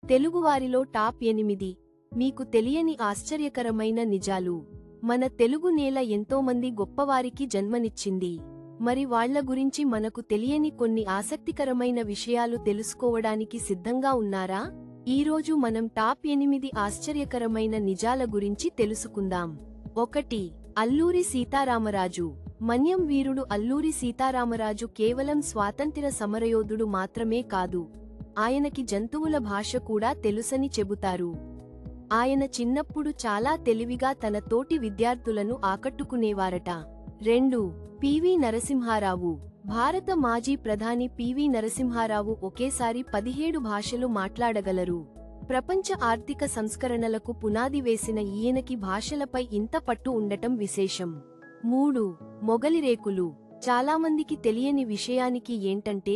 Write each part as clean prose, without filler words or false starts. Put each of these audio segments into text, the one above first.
తెలుగువారిలో top 8 మీకు తెలియని ఆశ్చర్యకరమైన నిజాలు. మన తెలుగు నేల ఎంతోమంది గొప్పవారికి జన్మనిచ్చింది. మరి వాళ్ల గురించి మనకు తెలియని కొన్ని ఆసక్తికరమైన విషయాలు తెలుసుకోవడానికి సిద్ధంగా ఉన్నారా? ఈరోజు మనం టాప్ 8 ఆశ్చర్యకరమైన నిజాల గురించి తెలుసుకుందాం. 1. అల్లూరి సీతారామరాజు. మన్యం వీరుడు అల్లూరి సీతారామరాజు కేవలం స్వాతంత్ర్య సమరయోధుడు మాత్రమే కాదు, ఆయనకి జంతువుల భాష కూడా తెలుసని చెబుతారు. ఆయన చిన్నప్పుడు చాలా తెలివిగా తన తోటి విద్యార్థులను ఆకట్టుకునేవారట. 2. పివి నరసింహారావు. భారత మాజీ ప్రధాని పివి నరసింహారావు ఒకేసారి 17 భాషలు మాట్లాడగలరు. ప్రపంచ ఆర్థిక సంస్కరణలకు పునాది వేసిన ఈయనకి భాషలపై ఇంత పట్టు ఉండటం విశేషం. 3. మొగలిరేకులు. చాలామందికి తెలియని విషయానికి ఏంటంటే,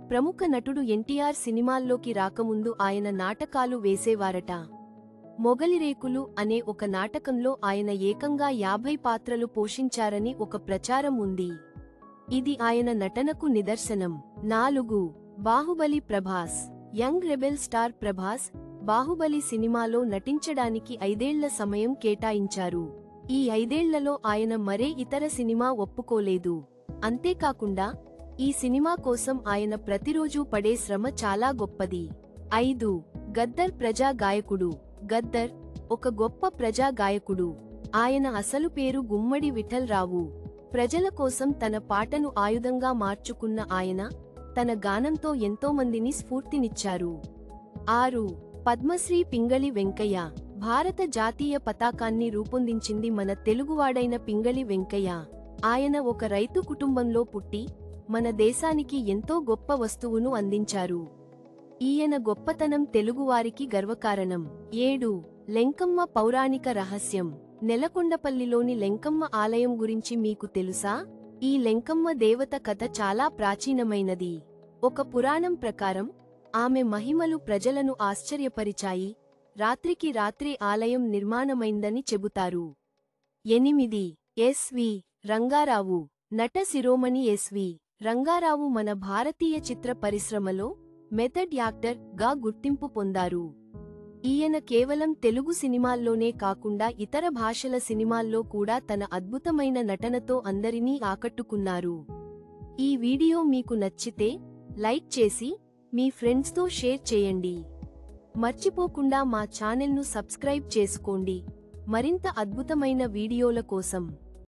ప్రముఖ నటుడు ఎన్టీఆర్ సినిమాల్లోకి రాకముందు ఆయన నాటకాలు వేసేవారట. మొగలిరేకులు అనే ఒక నాటకంలో ఆయన ఏకంగా 50 పాత్రలు పోషించారని ఒక ప్రచారం ఉంది. ఇది ఆయన నటనకు నిదర్శనం. 4. Baahubali. Prabhas. Young rebel star Prabhas Baahubali సినిమాలో నటించడానికి 5 ఏళ్ల సమయం కేటాయించారు. ఈ 5 ఏళ్లలో ఆయన మరే ఇతర సినిమా ఒప్పుకోలేదు. అంతేకాకుండా ఈ సినిమా కోసం ఆయన ప్రతిరోజూ పడే శ్రమ చాలా గొప్పది. 5. గద్దర్. ప్రజా గాయకుడు. గద్దర్ ఒక గొప్ప ప్రజా గాయకుడు. ఆయన అసలు పేరు గుమ్మడి విఠల్ రావు. ప్రజల కోసం తన పాటను ఆయుధంగా మార్చుకున్న ఆయన తన గానంతో ఎంతోమందిని స్ఫూర్తినిచ్చారు. 6. పద్మశ్రీ పింగళి వెంకయ్య. భారత జాతీయ పతాకాన్ని రూపొందించింది మన తెలుగువాడైన పింగళి వెంకయ్య. ఆయన ఒక రైతు కుటుంబంలో పుట్టి మన దేశానికి ఎంతో గొప్ప వస్తువును అందించారు. ఈయన గొప్పతనం తెలుగువారికి గర్వకారణం. 7. లెంకమ్మ పౌరాణిక రహస్యం. నెలకొండపల్లిలోని లెంకమ్మ ఆలయం గురించి మీకు తెలుసా? ఈ లెంకమ్మ దేవత కథ చాలా ప్రాచీనమైనది. ఒక పురాణం ప్రకారం ఆమె మహిమలు ప్రజలను ఆశ్చర్యపరిచాయి. రాత్రికి రాత్రి ఆలయం నిర్మాణమైందని చెబుతారు. 8. ఎస్.వి. రంగారావు. నట శిరోమణి ఎస్.వి. రంగారావు మన భారతీయ చిత్ర పరిశ్రమలో మెథడ్ యాక్టర్ గా గుర్తింపు పొందారు. ఈయన కేవలం తెలుగు సినిమాల్లోనే కాకుండా ఇతర భాషల సినిమాల్లో కూడా తన అద్భుతమైన నటనతో అందరినీ ఆకట్టుకున్నారు. ఈ వీడియో మీకు నచ్చితే లైక్ చేసి మీ ఫ్రెండ్స్తో షేర్ చేయండి. మర్చిపోకుండా మా ఛానల్ను సబ్స్క్రైబ్ చేసుకోండి మరింత అద్భుతమైన వీడియోల కోసం.